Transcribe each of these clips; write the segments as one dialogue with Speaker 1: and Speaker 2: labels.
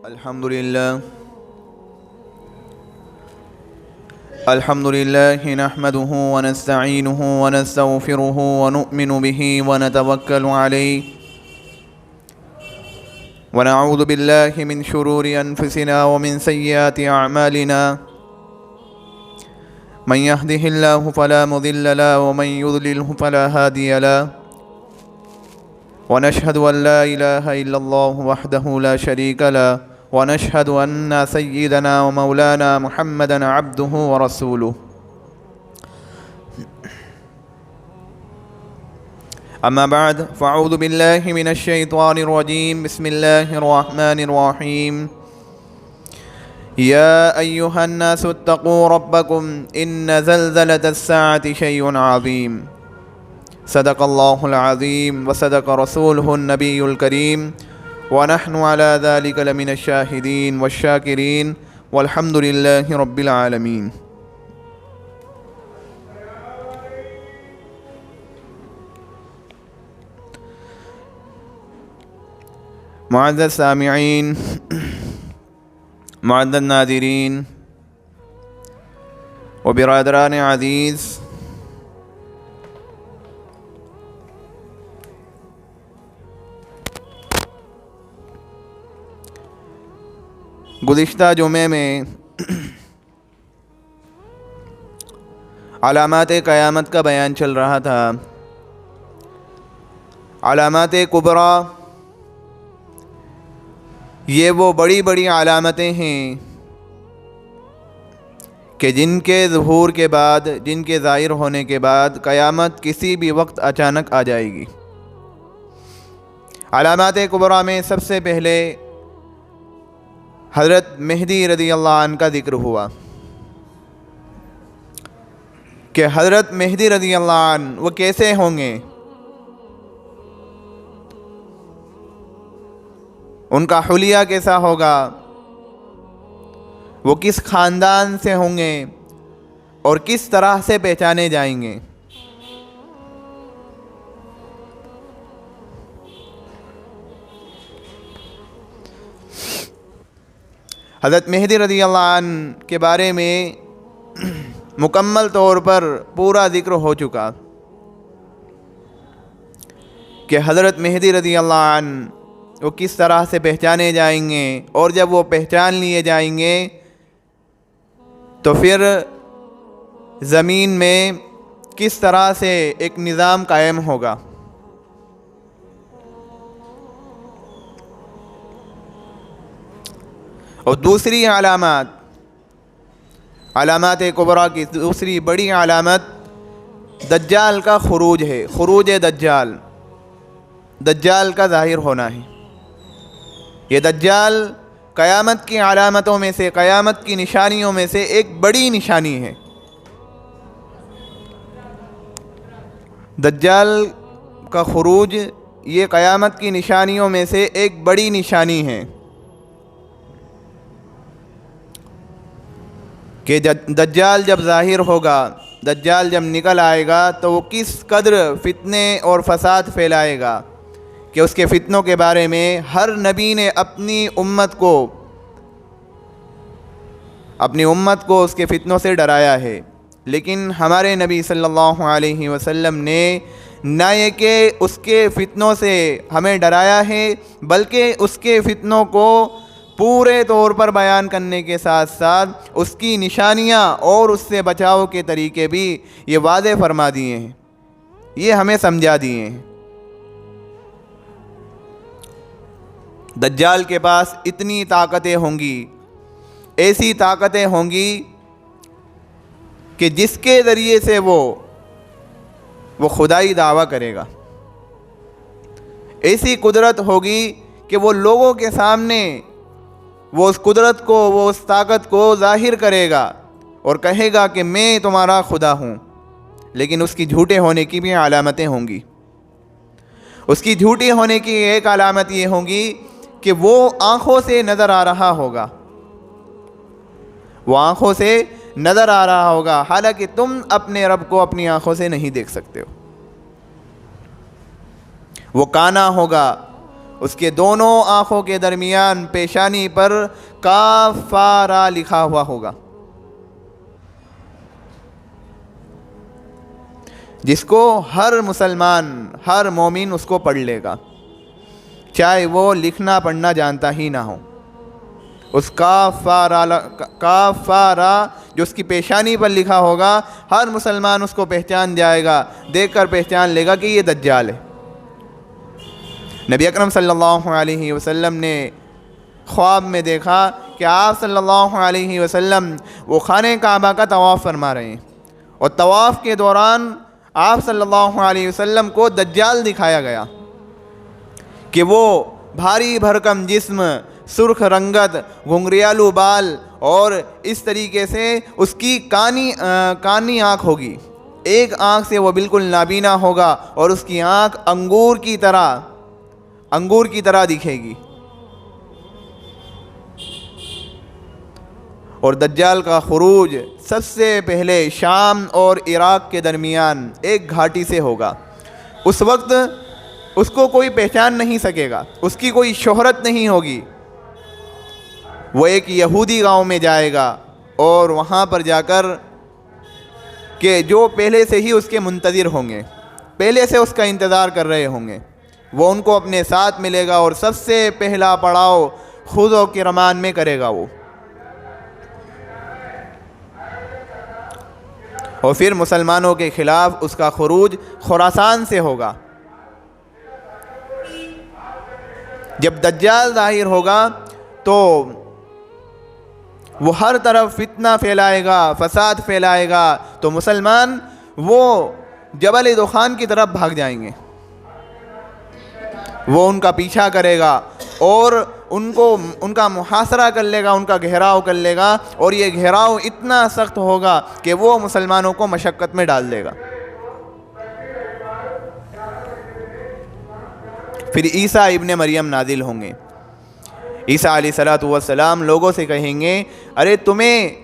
Speaker 1: अल्हम्दुलिल्लाह नहमदुहु व नस्तईनुहु व नस्तगफिरुहु व नुअमिनु बिही व नतवक्कलु अलैहि व नऊज़ु बिल्लाहि मिन शुरूरि अनफुसिना व मिन सय्यिआति अअमालिना मन यहदिहिल्लाहु फला मुदिल्ल लहु व मन युद्लिलहु फला हादिय लहु व नशहदु अन ला इलाहा इल्लल्लाहु वहदहु ला शरीका लहु व नशहदु अन्ना सय्यिदना व मौलाना मुहम्मदन अब्दुहु व रसूलुहु। अम्मा बाद फ़अऊज़ु बिल्लाहि मिनश शैतानिर रजीम बिस्मिल्लाहिर रहमानिर रहीम। या अय्युहन्नासु इत्तक़ू रब्बकुम इन्न ज़ल्ज़लतस्साअति शैउन अज़ीम। सदक़ल्लाहुल अज़ीम व सदक़ रसूलुहुन नबियुल करीम व नहनु अला ज़ालिका लमिनश शाहिदीन वश्शाकिरीन वल्हम्दुलिल्लाहि रब्बिल आलमीन। मुअज़्ज़ज़ सामिईन, मुअज़्ज़ज़ नाज़रीन व बिरादरान अज़ीज़, गुज़िश्ता जुमे में अलामात क़यामत का बयान चल रहा था। अलामात कुबरा ये वो बड़ी बड़ी अलामतें हैं कि जिनके ज़ुहूर के बाद, जिनके ज़ाहिर होने के बाद क़यामत किसी भी वक्त अचानक आ जाएगी। अलामात कुबरा में सबसे पहले हज़रत मेहदी रज़ियल्लाहु अन्हु का ज़िक्र हुआ कि हज़रत मेहदी रज़ियल्लाहु अन्हु वो कैसे होंगे, उनका हुलिया कैसा होगा, वो किस ख़ानदान से होंगे और किस तरह से पहचाने जाएंगे। हज़रत मेहदी रज़ियल्लाहु अन्हु के बारे में मुकम्मल तौर पर पूरा ज़िक्र हो चुका कि हज़रत मेहदी रज़ियल्लाहु अन्हु वो किस तरह से पहचाने जाएंगे, और जब वो पहचान लिए जाएंगे तो फिर ज़मीन में किस तरह से एक निज़ाम कायम होगा। और दूसरी अलामात कुबरा की दूसरी बड़ी अलामत दज्जाल का खुरूज है। खुरूज दज्जाल, दज्जाल का ज़ाहिर होना है। ये दज्जाल क़यामत की अलामतों में से, क़यामत की निशानियों में से एक बड़ी निशानी है। दज्जाल का खुरूज ये क़यामत की निशानियों में से एक बड़ी निशानी है कि दज्जाल जब ज़ाहिर होगा, दज्जाल जब निकल आएगा तो वो किस कदर फितने और फसाद फैलाएगा कि उसके फितनों के बारे में हर नबी ने अपनी उम्मत को उसके फितनों से डराया है। लेकिन हमारे नबी सल्लल्लाहु अलैहि वसल्लम ने ना ये कि उसके फितनों से हमें डराया है, बल्कि उसके फितनों को पूरे तौर पर बयान करने के साथ साथ उसकी निशानियाँ और उससे बचाव के तरीके भी ये वाज़े फरमा दिए हैं, ये हमें समझा दिए हैं। दज्जाल के पास इतनी ताकतें होंगी, ऐसी ताकतें होंगी कि जिसके ज़रिए से वो खुदाई दावा करेगा। ऐसी कुदरत होगी कि वो लोगों के सामने वो उस कुदरत को, वो उस ताकत को ज़ाहिर करेगा और कहेगा कि मैं तुम्हारा खुदा हूँ। लेकिन उसकी झूठे होने की भी अलामतें होंगी। उसकी झूठी होने की एक अलामत ये होगी कि वो आँखों से नज़र आ रहा होगा, वो आँखों से नज़र आ रहा होगा, हालांकि तुम अपने रब को अपनी आँखों से नहीं देख सकते हो। वो काना होगा, उसके दोनों आँखों के दरमियान पेशानी पर काफारा लिखा हुआ होगा, जिसको हर मुसलमान, हर मोमिन उसको पढ़ लेगा, चाहे वो लिखना पढ़ना जानता ही ना हो। उस काफारा जो उसकी पेशानी पर लिखा होगा, हर मुसलमान उसको पहचान जाएगा, देखकर पहचान लेगा कि ये दज्जाल है। नबी अकरम सल्लल्लाहु अलैहि वसल्लम ने ख्वाब में देखा कि आप सल्लल्लाहु अलैहि वसल्लम वो खाने काबा का तवाफ़ फरमा रहे हैं, और तवाफ़ के दौरान आप सल्लल्लाहु अलैहि वसल्लम को दज्जाल दिखाया गया कि वो भारी भरकम जिस्म, सुर्ख रंगत, घुंघरियालू बाल, और इस तरीके से उसकी कानी आँख होगी। एक आँख से वो बिल्कुल नाबीना होगा और उसकी आँख अंगूर की तरह दिखेगी। और दज्जाल का खुरूज सबसे पहले शाम और इराक़ के दरमियान एक घाटी से होगा। उस वक्त उसको कोई पहचान नहीं सकेगा, उसकी कोई शोहरत नहीं होगी। वो एक यहूदी गांव में जाएगा और वहाँ पर जाकर के जो पहले से ही उसके मुंतज़िर होंगे, पहले से उसका इंतज़ार कर रहे होंगे, वो उनको अपने साथ मिलेगा और सबसे पहला पड़ाव खुदो के रमान में करेगा वो। और फिर मुसलमानों के ख़िलाफ़ उसका खुरूज खुरासान से होगा। जब दज्जाल ज़ाहिर होगा तो वो हर तरफ फितना फैलाएगा, फसाद फैलाएगा, तो मुसलमान वो जबल दुखान की तरफ भाग जाएंगे। वो उनका पीछा करेगा और उनका मुहासरा कर लेगा, उनका घेराव कर लेगा, और ये घेराव इतना सख्त होगा कि वो मुसलमानों को मशक्क़त में डाल देगा। फिर ईसा इब्ने मरियम नाजिल होंगे। ईसा अलैहिस्सलातु वस्सलाम लोगों से कहेंगे, अरे तुम्हें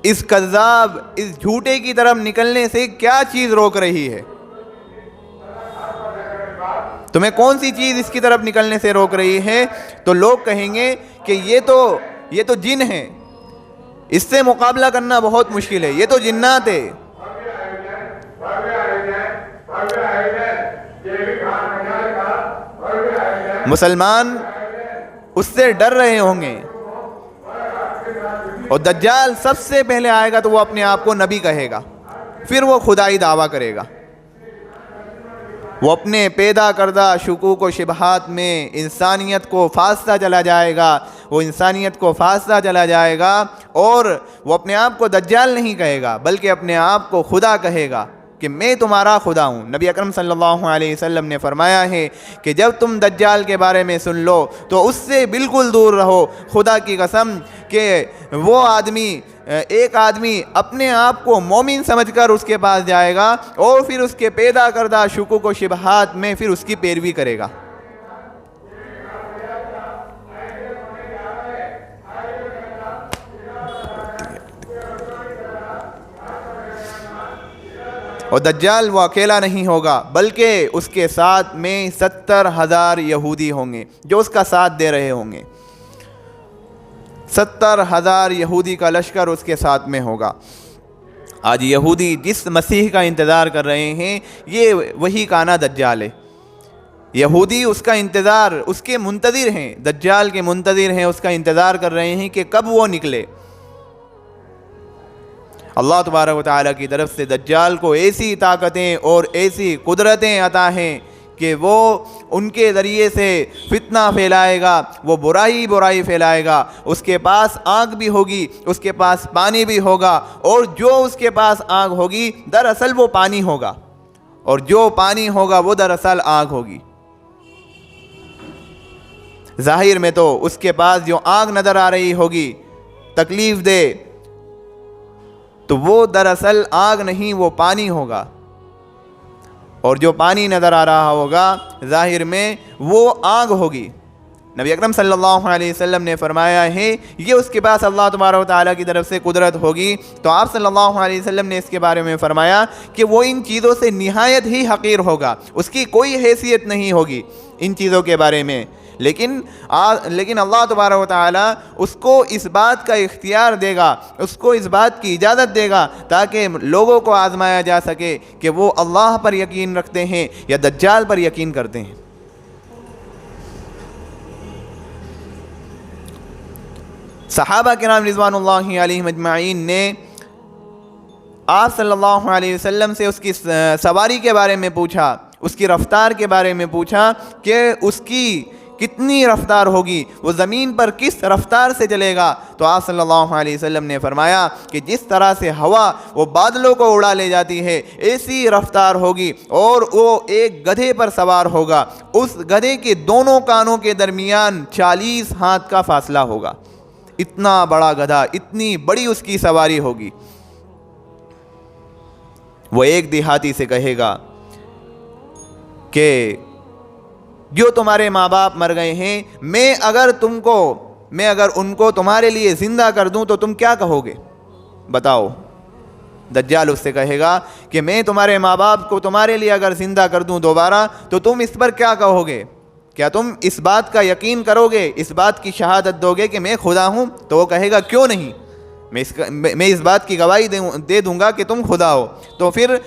Speaker 1: इस कज़्ज़ाब, इस झूठे की तरफ निकलने से क्या चीज़ रोक रही है? तुम्हें कौन सी चीज़ इसकी तरफ निकलने से रोक रही है? तो लोग कहेंगे कि ये तो जिन है, इससे मुकाबला करना बहुत मुश्किल है, ये तो जिन्नात है। मुसलमान उससे डर रहे होंगे। और दज्जाल सबसे पहले आएगा तो वो अपने आप को नबी कहेगा, फिर वो खुदाई दावा करेगा। वो अपने पैदा करदा शुकूक व शिबहात में इंसानियत को फासता चला जाएगा, वो इंसानियत को फासता चला जाएगा, और वो अपने आप को दज्जाल नहीं कहेगा बल्कि अपने आप को खुदा कहेगा कि मैं तुम्हारा खुदा हूँ। नबी अकरम सल्लल्लाहु अलैहि वसल्लम ने फरमाया है कि जब तुम दज्जाल के बारे में सुन लो तो उससे बिल्कुल दूर रहो। खुदा की कसम कि वो एक आदमी अपने आप को मोमिन समझकर उसके पास जाएगा और फिर उसके पैदा करदा शुकूक व शिबहात में फिर उसकी पैरवी करेगा। और दज्जाल वो अकेला नहीं होगा बल्कि उसके साथ में 70,000 यहूदी होंगे जो उसका साथ दे रहे होंगे। 70,000 यहूदी का लश्कर उसके साथ में होगा। आज यहूदी जिस मसीह का इंतज़ार कर रहे हैं ये वही काना दज्जाल है। यहूदी उसका इंतज़ार, उसके मुंतज़िर हैं, दज्जाल के मुंतज़िर हैं, उसका इंतज़ार कर रहे हैं कि कब वो निकले। अल्लाह तबारक व तआला की तरफ से दज्जाल को ऐसी ताकतें और ऐसी कुदरतें अता हैं कि वो उनके ज़रिए से फितना फैलाएगा, वो बुराई फैलाएगा। उसके पास आग भी होगी, उसके पास पानी भी होगा, और जो उसके पास आग होगी दरअसल वो पानी होगा, और जो पानी होगा वो दरअसल आग होगी। ज़ाहिर में तो उसके पास जो आग नज़र आ रही होगी तकलीफ़ दे, तो वो दरअसल आग नहीं, वो पानी होगा, और जो पानी नज़र आ रहा होगा ज़ाहिर में वो आग होगी। नबी अकरम सल्लल्लाहु अलैहि वसल्लम ने फरमाया है ये उसके पास अल्लाह तबारक व तआला की तरफ से कुदरत होगी। तो आप सल्लल्लाहु अलैहि वसल्लम ने इसके बारे में फरमाया कि वो इन चीज़ों से निहायत ही हक़ीर होगा, उसकी कोई हैसियत नहीं होगी इन चीज़ों के बारे में। लेकिन अल्लाह तबारक व तआला उसको इस बात का इख्तियार देगा, उसको इस बात की इजाज़त देगा ताकि लोगों को आज़माया जा सके कि वो अल्लाह पर यकीन रखते हैं या दज्जाल पर यकीन करते हैं। सहाबा किराम रिज़वानुल्लाहि अलैहिम अजमाइन ने आप सल्लल्लाहु अलैहि वसल्लम से उसकी सवारी के बारे में पूछा, उसकी रफ़्तार के बारे में पूछा कि उसकी कितनी रफ़्तार होगी, वो ज़मीन पर किस रफ़्तार से चलेगा। तो आप सल्लल्लाहु अलैहि वसल्लम ने फरमाया कि जिस तरह से हवा वो बादलों को उड़ा ले जाती है ऐसी रफ़्तार होगी, और वो एक गधे पर सवार होगा, उस गधे के दोनों कानों के दरमियान 40 हाथ का फासला होगा। इतना बड़ा गधा, इतनी बड़ी उसकी सवारी होगी। वो एक देहाती से कहेगा कि जो तुम्हारे माँ बाप मर गए हैं, मैं अगर उनको तुम्हारे लिए ज़िंदा कर दूं तो तुम क्या कहोगे, बताओ। दज्जाल उससे कहेगा कि मैं तुम्हारे माँ बाप को तुम्हारे लिए अगर ज़िंदा कर दूं दोबारा तो तुम इस पर क्या कहोगे, क्या तुम इस बात का यकीन करोगे, इस बात की शहादत दोगे कि मैं खुदा हूँ। तो वो कहेगा क्यों नहीं, मैं इस बात की गवाही दे दूंगा कि तुम खुदा हो। तो फिर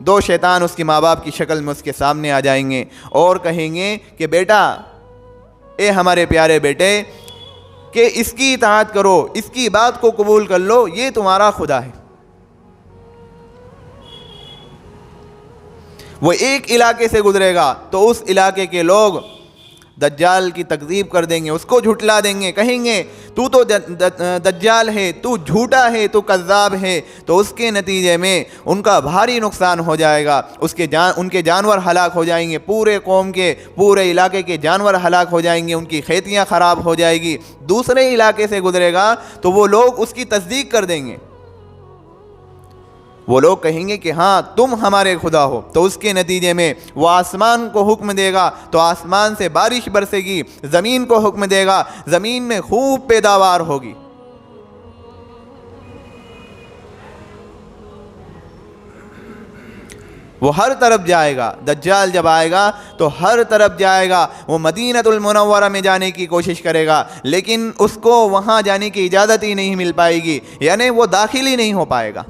Speaker 1: दो शैतान उसके माँ बाप की शक्ल में उसके सामने आ जाएंगे और कहेंगे कि बेटा, ए हमारे प्यारे बेटे, कि इसकी इताअत करो, इसकी बात को कबूल कर लो, ये तुम्हारा खुदा है। वो एक इलाके से गुजरेगा तो उस इलाके के लोग दज्जाल की तकज़ीब कर देंगे, उसको झुटला देंगे, कहेंगे तू तो दज्जाल है, तू झूठा है, तू कज़्ज़ाब है। तो उसके नतीजे में उनका भारी नुकसान हो जाएगा, उनके जानवर हलाक हो जाएंगे, पूरे कौम के पूरे इलाके के जानवर हलाक हो जाएंगे, उनकी खेतियाँ ख़राब हो जाएगी। दूसरे इलाके से गुजरेगा तो वो लोग उसकी तस्दीक कर देंगे, वो लोग कहेंगे कि हाँ तुम हमारे खुदा हो। तो उसके नतीजे में वो आसमान को हुक्म देगा तो आसमान से बारिश बरसेगी, ज़मीन को हुक्म देगा, ज़मीन में खूब पैदावार होगी। वो हर तरफ जाएगा, दज्जाल जब आएगा तो हर तरफ जाएगा। वो मदीनतुल मुनव्वरा में जाने की कोशिश करेगा, लेकिन उसको वहाँ जाने की इजाज़त ही नहीं मिल पाएगी, यानी वो दाखिल ही नहीं हो पाएगा।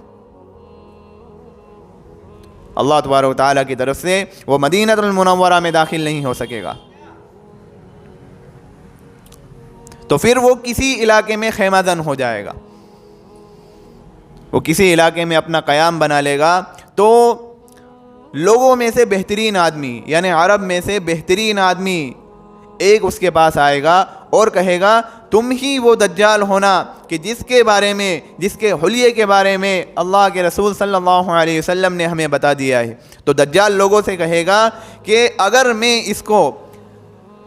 Speaker 1: अल्लाह तबारक व तआला की तरफ से वो मदीनतुल मुनव्वरा में दाखिल नहीं हो सकेगा। तो फिर वो किसी इलाके में खैमाजन हो जाएगा, वो किसी इलाके में अपना क़याम बना लेगा। तो लोगों में से बेहतरीन आदमी, यानी अरब में से बेहतरीन आदमी एक उसके पास आएगा और कहेगा तुम ही वो दज्जाल होना कि जिसके हुलिये के बारे में अल्लाह के रसूल सल्लल्लाहु अलैहि वसल्लम ने हमें बता दिया है। तो दज्जाल लोगों से कहेगा कि अगर मैं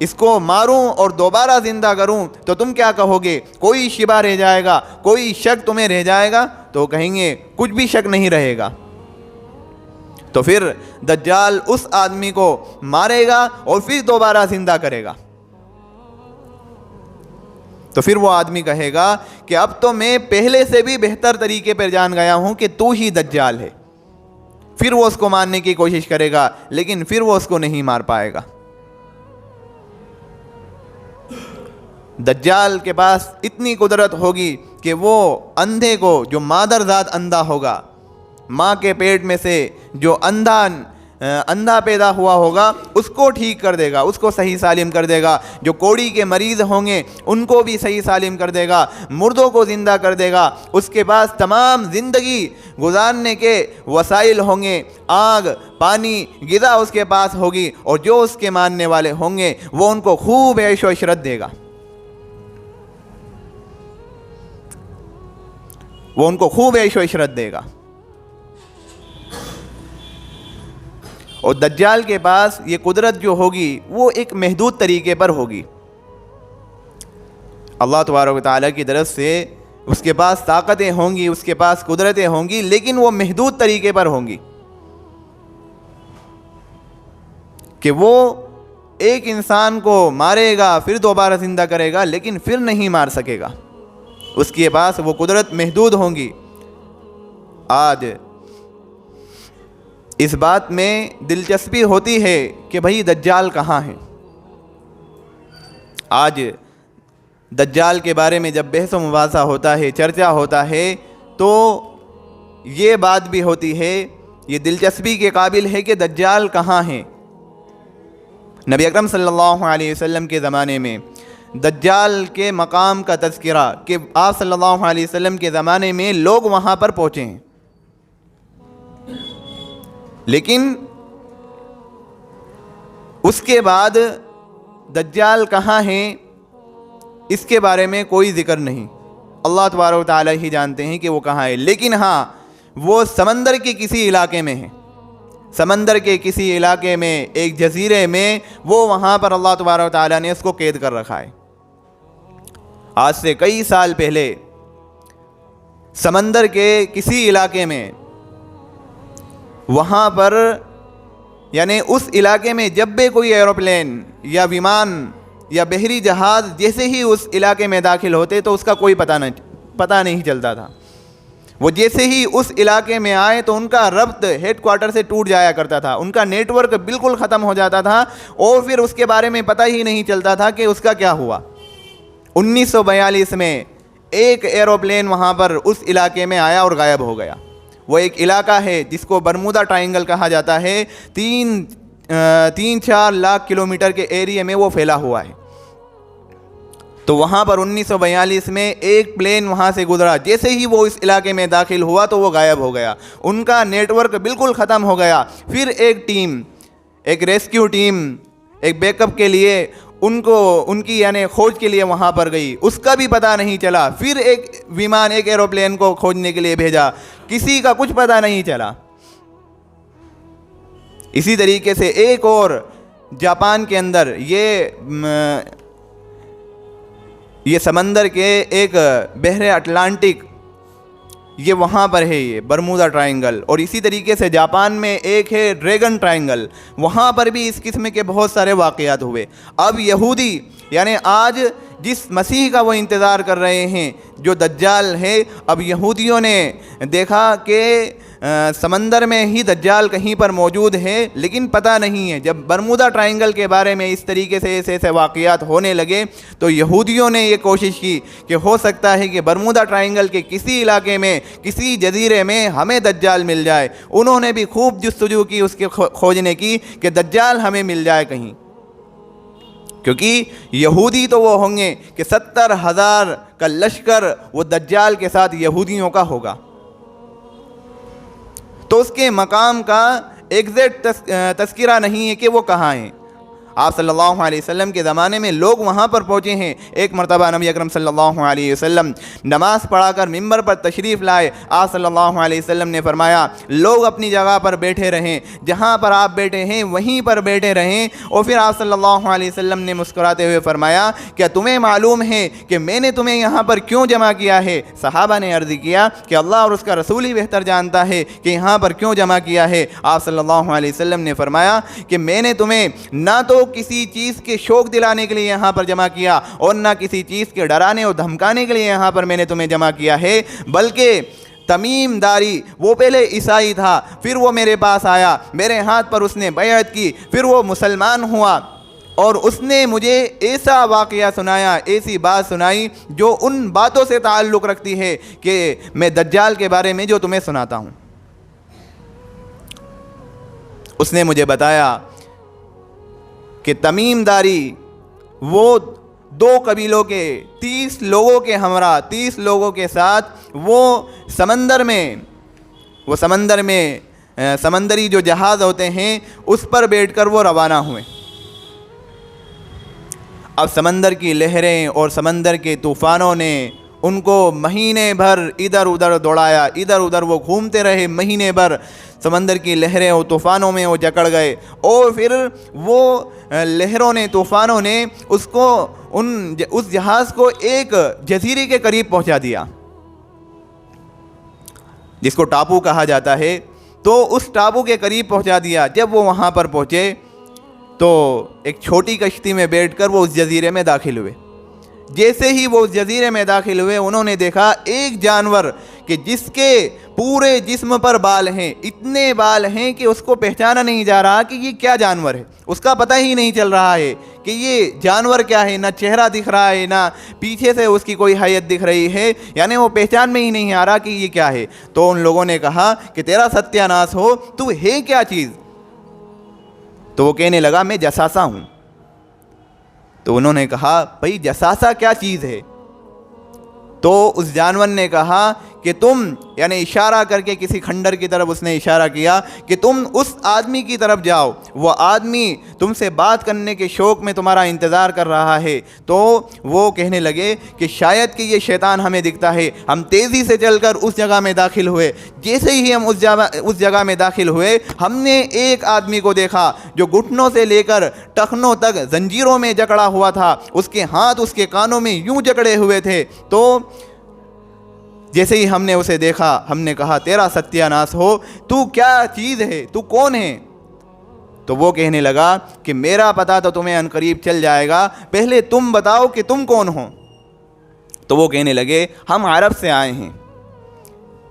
Speaker 1: इसको मारूं और दोबारा ज़िंदा करूं तो तुम क्या कहोगे, कोई शिबा रह जाएगा, कोई शक तुम्हें रह जाएगा। तो कहेंगे कुछ भी शक नहीं रहेगा। तो फिर दज्जाल उस आदमी को मारेगा और फिर दोबारा जिंदा करेगा। तो फिर वो आदमी कहेगा कि अब तो मैं पहले से भी बेहतर तरीके पर जान गया हूं कि तू ही दज्जाल है। फिर वो उसको मारने की कोशिश करेगा, लेकिन फिर वो उसको नहीं मार पाएगा। दज्जाल के पास इतनी कुदरत होगी कि वो अंधे को, जो मादरजात अंधा होगा, माँ के पेट में से जो अंधा पैदा हुआ होगा, उसको ठीक कर देगा, उसको सही सालिम कर देगा। जो कोड़ी के मरीज़ होंगे उनको भी सही सालिम कर देगा, मुर्दों को ज़िंदा कर देगा। उसके पास तमाम ज़िंदगी गुजारने के वसाइल होंगे, आग, पानी, ग़िज़ा उसके पास होगी। और जो उसके मानने वाले होंगे वो उनको खूब ऐश व इशरत देगा, वो उनको खूब ऐश व इशरत देगा। और दज्जाल के पास ये कुदरत जो होगी वो एक महदूद तरीके पर होगी। अल्लाह तबारक व तआला की तरफ से उसके पास ताकतें होंगी, उसके पास कुदरतें होंगी, लेकिन वो महदूद तरीके पर होंगी कि वो एक इंसान को मारेगा फिर दोबारा ज़िंदा करेगा, लेकिन फिर नहीं मार सकेगा, उसके पास वो कुदरत महदूद होंगी। आज इस बात में दिलचस्पी होती है कि भाई दज्जाल कहाँ है। आज दज्जाल के बारे में जब बहस व मुबासा होता है, चर्चा होता है, तो ये बात भी होती है, ये दिलचस्पी के काबिल है कि दज्जाल कहाँ है। नबी अकरम सल्लल्लाहु अलैहि वसल्लम के ज़माने में दज्जाल के मकाम का तज़किरा कि आप सल्लल्लाहु अलैहि वसल्लम के ज़माने में लोग वहाँ पर पहुँचे हैं, लेकिन उसके बाद दज्जाल कहाँ है इसके बारे में कोई ज़िक्र नहीं। अल्लाह तबारक व तआला ही जानते हैं कि वो कहाँ है। लेकिन हाँ, वो समंदर के किसी इलाके में है, समंदर के किसी इलाके में, एक जजीरे में, वो वहाँ पर अल्लाह तबारक व तआला ने उसको कैद कर रखा है। आज से कई साल पहले समंदर के किसी इलाके में, वहाँ पर यानी उस इलाके में जब भी कोई एरोप्लेन या विमान या बहरी जहाज़ जैसे ही उस इलाके में दाखिल होते तो उसका कोई पता नहीं चलता था। वो जैसे ही उस इलाके में आए तो उनका रब्त हेडक्वार्टर से टूट जाया करता था, उनका नेटवर्क बिल्कुल ख़त्म हो जाता था और फिर उसके बारे में पता ही नहीं चलता था कि उसका क्या हुआ। 1942 में एक एरोप्लेन वहाँ पर उस इलाके में आया और गायब हो गया। वो एक इलाका है जिसको बरमूदा ट्रायंगल कहा जाता है, 3-4 लाख किलोमीटर के एरिया में वो फैला हुआ है। तो वहाँ पर 1942 में एक प्लेन वहाँ से गुजरा, जैसे ही वो इस इलाके में दाखिल हुआ तो वो गायब हो गया, उनका नेटवर्क बिल्कुल ख़त्म हो गया। फिर एक टीम, एक रेस्क्यू टीम, एक बैकअप के लिए उनकी यानी खोज के लिए वहाँ पर गई, उसका भी पता नहीं चला। फिर एक विमान, एक एरोप्लेन को खोजने के लिए भेजा, किसी का कुछ पता नहीं चला। इसी तरीके से एक और जापान के अंदर ये समंदर के एक बहरे अटलांटिक, ये वहाँ पर है ये बरमूदा ट्रायंगल। और इसी तरीके से जापान में एक है ड्रैगन ट्रायंगल, वहाँ पर भी इस किस्म के बहुत सारे वाक़यात हुए। अब यहूदी यानी आज जिस मसीह का वो इंतज़ार कर रहे हैं, जो दज्जाल है, अब यहूदियों ने देखा कि समंदर में ही दज्जाल कहीं पर मौजूद है, लेकिन पता नहीं है। जब बरमूदा ट्रायंगल के बारे में इस तरीके से ऐसे वाक़यात होने लगे तो यहूदियों ने ये कोशिश की कि हो सकता है कि बरमूदा ट्रायंगल के किसी इलाके में, किसी जजीरे में हमें दज्जाल मिल जाए। उन्होंने भी खूब जुस्तजू की उसके खोजने की कि दज्जाल हमें मिल जाए कहीं, क्योंकि यहूदी तो वो होंगे कि 70,000 का लश्कर वो दज्जाल के साथ यहूदियों का होगा। तो उसके मकाम का एग्जैक्ट तस्कीरा नहीं है कि वो कहाँ हैं। आप सल्लल्लाहु अलैहि वसल्लम के ज़माने में लोग वहाँ पर पहुँचे हैं। एक मरतबा नबी अकरम सल्लल्लाहु अलैहि वसल्लम नमाज़ पढ़ाकर मिंबर पर तशरीफ़ लाए। आप सल्लल्लाहु अलैहि वसल्लम ने फरमाया, लोग अपनी जगह पर बैठे रहें, जहाँ पर आप बैठे हैं वहीं पर बैठे रहें। और फिर आप सल्लल्लाहु अलैहि वसल्लम ने मुस्कुराते हुए फरमाया, क्या तुम्हें मालूम है कि मैंने तुम्हें यहाँ पर क्यों जमा किया है? सहाबा ने अर्ज़ किया कि अल्लाह और उसका रसूल ही बेहतर जानता है कि यहाँ पर क्यों जमा किया है। आप सल्लल्लाहु अलैहि वसल्लम ने फरमाया कि मैंने तुम्हें ना तो किसी चीज़ के शौक दिलाने के लिए यहाँ पर जमा किया और ना किसी चीज़ के डराने और धमकाने के लिए यहाँ पर मैंने तुम्हें जमा किया है, बल्कि तमीम दारी, वो पहले ईसाई था, फिर वो मेरे पास आया, मेरे हाथ पर उसने बैअत की, फिर वो मुसलमान हुआ और उसने मुझे ऐसा वाक़या सुनाया, ऐसी बात सुनाई जो उन बातों से ताल्लुक़ रखती है कि मैं दज्जाल के बारे में जो तुम्हें सुनाता हूँ। उसने मुझे बताया कि तमीमदारी वो 2 कबीलों के 30 लोगों के हमरा, 30 लोगों के साथ वो समंदर में समंदरी जो जहाज़ होते हैं उस पर बैठकर वो रवाना हुए। अब समंदर की लहरें और समंदर के तूफ़ानों ने उनको महीने भर इधर उधर दौड़ाया, इधर उधर वो घूमते रहे महीने भर। समंदर की लहरें और तूफ़ानों में वो जकड़ गए और फिर वो लहरों ने, तूफ़ानों ने उस जहाज़ को एक जजीरे के करीब पहुंचा दिया, जिसको टापू कहा जाता है। तो उस टापू के करीब पहुंचा दिया। जब वो वहाँ पर पहुँचे तो एक छोटी कश्ती में बैठकर वो उस जजीरे में दाखिल हुए। जैसे ही वो उस जजीरे में दाखिल हुए, उन्होंने देखा एक जानवर कि जिसके पूरे जिस्म पर बाल हैं, इतने बाल हैं कि उसको पहचाना नहीं जा रहा कि ये क्या जानवर है। उसका पता ही नहीं चल रहा है कि ये जानवर क्या है, ना चेहरा दिख रहा है, ना पीछे से उसकी कोई हैयत दिख रही है, यानी वो पहचान में ही नहीं आ रहा कि ये क्या है। तो उन लोगों ने कहा कि तेरा सत्यानाश हो, तू है क्या चीज़? तो वो कहने लगा मैं जसासा हूँ। तो उन्होंने कहा भाई जसासा क्या चीज़ है? तो उस जानवर ने कहा कि तुम, यानी इशारा करके किसी खंडर की तरफ उसने इशारा किया कि तुम उस आदमी की तरफ जाओ, वो आदमी तुमसे बात करने के शौक़ में तुम्हारा इंतज़ार कर रहा है। तो वो कहने लगे कि शायद कि ये शैतान हमें दिखता है। हम तेज़ी से चलकर उस जगह में दाखिल हुए। जैसे ही हम उस जगह में दाखिल हुए, हमने एक आदमी को देखा जो घुटनों से लेकर टखनों तक जंजीरों में जकड़ा हुआ था। उसके हाथ उसके कानों में यूं जकड़े हुए थे। तो जैसे ही हमने उसे देखा, हमने कहा तेरा सत्यानाश हो, तू क्या चीज़ है, तू कौन है? तो वो कहने लगा कि मेरा पता तो तुम्हें अनकरीब चल जाएगा, पहले तुम बताओ कि तुम कौन हो। तो वो कहने लगे हम अरब से आए हैं,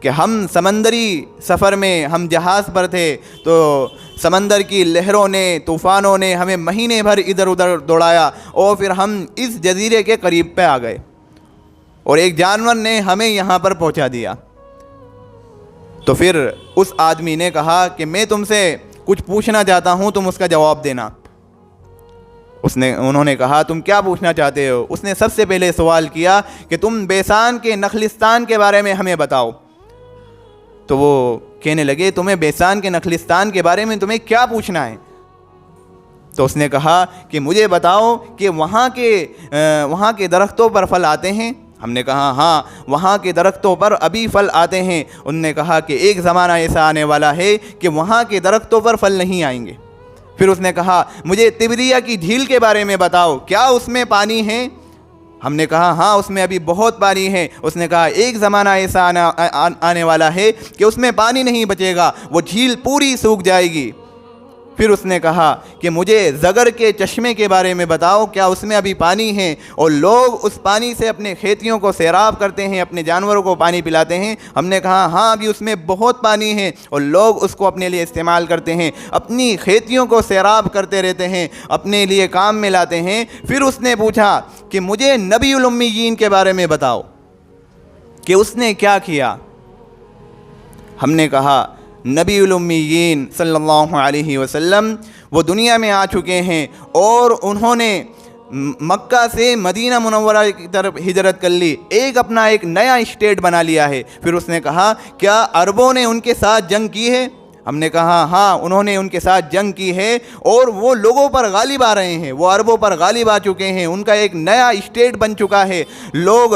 Speaker 1: कि हम समंदरी सफ़र में, हम जहाज़ पर थे, तो समंदर की लहरों ने, तूफ़ानों ने हमें महीने भर इधर उधर दौड़ाया और फिर हम इस जजीरे के करीब पे आ गए और एक जानवर ने हमें यहाँ पर पहुँचा दिया। तो फिर उस आदमी ने कहा कि मैं तुमसे कुछ पूछना चाहता हूँ, तुम उसका जवाब देना। उन्होंने कहा तुम क्या पूछना चाहते हो? उसने सबसे पहले सवाल किया कि तुम बेसान के नखलिस्तान के बारे में हमें बताओ। तो वो कहने लगे तुम्हें बेसान के नखलिस्तान के बारे में तुम्हें क्या पूछना है? तो उसने कहा कि मुझे बताओ कि वहाँ के दरख्तों पर फल आते हैं। हमने कहा हाँ, वहाँ के दरख्तों पर अभी फल आते हैं। उनने कहा कि एक ज़माना ऐसा आने वाला है कि वहाँ के दरख्तों पर फल नहीं आएंगे। फिर उसने कहा मुझे तिबरिया की झील के बारे में बताओ, क्या उसमें पानी है? हमने कहा हाँ, उसमें अभी बहुत पानी है। उसने कहा एक ज़माना ऐसा आने वाला है कि उसमें पानी नहीं बचेगा, वो झील पूरी सूख जाएगी। फिर उसने कहा कि मुझे ज़गर के चश्मे के बारे में बताओ, क्या उसमें अभी पानी है और लोग उस पानी से अपने खेतियों को सैराब करते हैं, अपने जानवरों को पानी पिलाते हैं? हमने कहा हाँ, अभी उसमें बहुत पानी है और लोग उसको अपने लिए इस्तेमाल करते हैं, अपनी खेतियों को सैराब करते रहते हैं, अपने लिए काम में लाते हैं। फिर उसने पूछा कि मुझे नबीउल उम्मीयीन के बारे में बताओ कि उसने क्या किया। हमने कहा नबीउल उम्मीयीन सल्लल्लाहु अलैहि वसल्लम वो दुनिया में आ चुके हैं और उन्होंने मक्का से मदीना मुनव्वरा की तरफ हिजरत कर ली, अपना एक नया स्टेट बना लिया है। फिर उसने कहा क्या अरबों ने उनके साथ जंग की है? हमने कहा हाँ, उन्होंने उनके साथ जंग की है और वो लोगों पर गालिब आ रहे हैं, वो अरबों पर गालिब आ चुके हैं, उनका एक नया स्टेट बन चुका है। लोग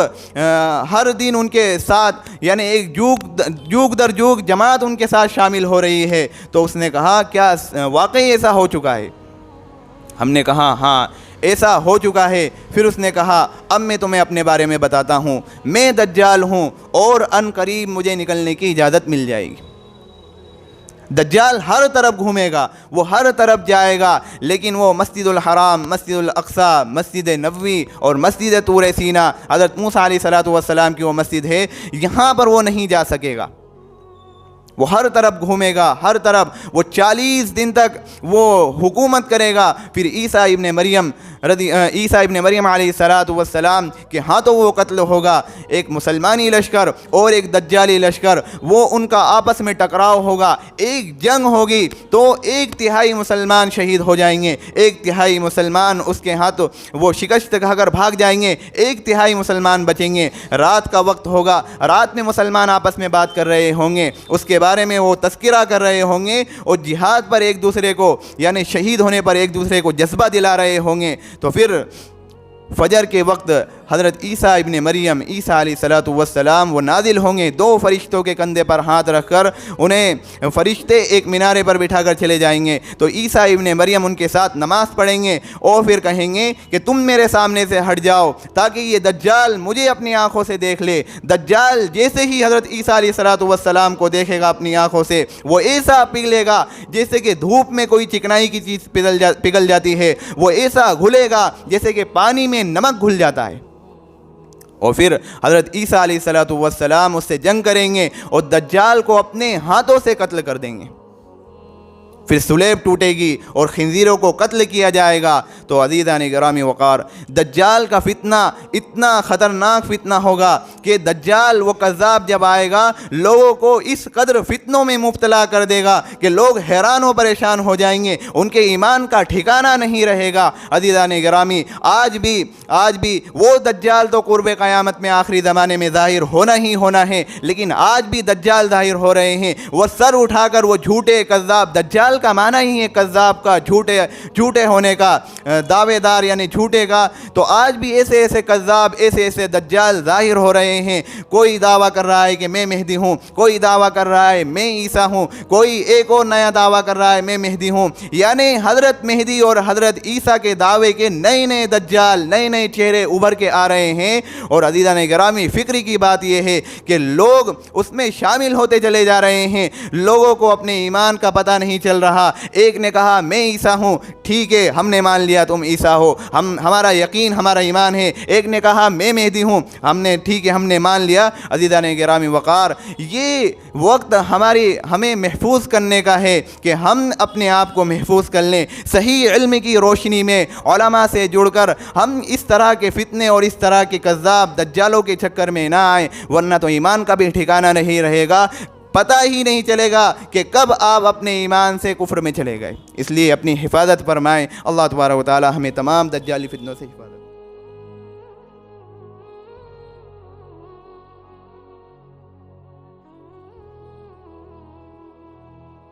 Speaker 1: हर दिन उनके साथ, यानी एक जुग दर जुग जमात उनके साथ शामिल हो रही है। तो उसने कहा क्या वाकई ऐसा हो चुका है? हमने कहा हाँ, ऐसा हो चुका है। फिर उसने कहा अब मैं तुम्हें अपने बारे में बताता हूँ, मैं दज्जाल हूँ और अनकरीब मुझे निकलने की इजाज़त मिल जाएगी। दज्जाल हर तरफ घूमेगा, वो हर तरफ जाएगा, लेकिन वो मस्जिदुल हराम, मस्जिदुल अक्सा, मस्जिद नबवी और मस्जिद तूर सीना, हज़रत मूसा अलैहिस्सलातु वस्सलाम की वो मस्जिद है, यहाँ पर वो नहीं जा सकेगा। वो हर तरफ घूमेगा, हर तरफ वो 40 दिन तक वो हुकूमत करेगा। फिर ईसा इब्न मरियम अलैहिस्सलातु वस्सलाम के हाथों वो कत्ल होगा। एक मुसलमानी लश्कर और एक दज्जाली लश्कर, वो उनका आपस में टकराव होगा, एक जंग होगी। तो 1/3 मुसलमान शहीद हो जाएंगे, 1/3 मुसलमान उसके हाथों वो शिकस्त खाकर भाग जाएंगे, 1/3 मुसलमान बचेंगे। रात का वक्त होगा, रात में मुसलमान आपस में बात कर रहे होंगे, उसके बारे में वो तस्किरा कर रहे होंगे और जिहाद पर एक दूसरे को, यानी शहीद होने पर एक दूसरे को जज्बा दिला रहे होंगे। तो फिर फजर के वक्त हज़रत ईसा इब्ने मरियम ईसा अलैहिस्सलातु वस्सलाम वो नाजिल होंगे 2 फरिश्तों के कंधे पर हाथ रखकर, उन्हें फरिश्ते एक मीनारे पर बिठा कर चले जाएंगे। तो ईसा इब्ने मरियम उनके साथ नमाज़ पढ़ेंगे और फिर कहेंगे कि तुम मेरे सामने से हट जाओ ताकि ये दज्जाल मुझे अपनी आँखों से देख ले। दज्जाल जैसे ही हज़रत ईसा अलैहिस्सलातु वस्सलाम को देखेगा अपनी आँखों से, वो ऐसा पिघलेगा जैसे कि धूप में कोई चिकनाई की चीज़ पिघल जाती है, वो ऐसा घुलेगा जैसे कि पानी में नमक घुल जाता है। और फिर हज़रत ईसा अलैहिस्सलातु वस्सलाम उससे जंग करेंगे और दज्जाल को अपने हाथों से कत्ल कर देंगे। फिर सुलेब टूटेगी और खिंजीरों को कत्ल किया जाएगा। तो अज़ीज़ान गिरामी वक़ार, दज्जाल का फितना इतना ख़तरनाक फितना होगा कि दज्जाल वो कज़्ज़ाब जब आएगा लोगों को इस कदर फितनों में मुब्तला कर देगा कि लोग हैरान व परेशान हो जाएंगे, उनके ईमान का ठिकाना नहीं रहेगा। अज़ीज़ान गिरामी, आज भी वो दज्जाल तो क़ुर्ब क़यामत में आखिरी ज़माने में ज़ाहिर होना ही होना है, लेकिन आज भी दज्जाल ज़ाहिर हो रहे हैं। वह सर उठाकर वो झूठे कज़्ज़ाब, दज्जाल का माना ही है कज़्ज़ाब का, झूठे होने का, दावेदार यानी झूठे का। तो आज भी ऐसे ऐसे कज़्ज़ाब, ऐसे ऐसे दज्जाल ज़ाहिर हो रहे हैं। कोई दावा कर रहा है कि मैं मेहदी हूँ, कोई दावा कर रहा है मैं ईसा हूँ, कोई एक और नया दावा कर रहा है मैं मेहदी हूँ। यानी हज़रत मेहदी और हज़रत ईसा के दावे के नए नए दज्जाल, नए नए चेहरे उभर के आ रहे हैं। और अज़ीज़ान गिरामी, फ़िक्री की बात यह है कि लोग उसमें शामिल होते चले जा रहे हैं। लोगों को अपने ईमान का पता नहीं चल रहा। एक ने कहा मैं ईसा हूँ, ठीक है हमने मान लिया तुम ईसा हो, हमारा यकीन हमारा ईमान है। एक ने कहा मैं मेहदी हूँ, ठीक है हमने मान लिया। अज़ीज़ान गिरामी वक़ार, ये वक्त हमें महफूज करने का है कि हम अपने आप को महफूज कर लें। सही इल्म की रोशनी में उलमा से जुड़कर हम इस तरह के फितने और इस तरह के कज़्ज़ाब दज्जालों के चक्कर में ना आए, वरना तो ईमान का भी ठिकाना नहीं रहेगा। पता ही नहीं चलेगा कि कब आप अपने ईमान से कुफ्र में चले गए। इसलिए अपनी हिफाजत फरमाएं। अल्लाह तबारक व तआला हमें तमाम दज्जाली फितनों से हिफाजत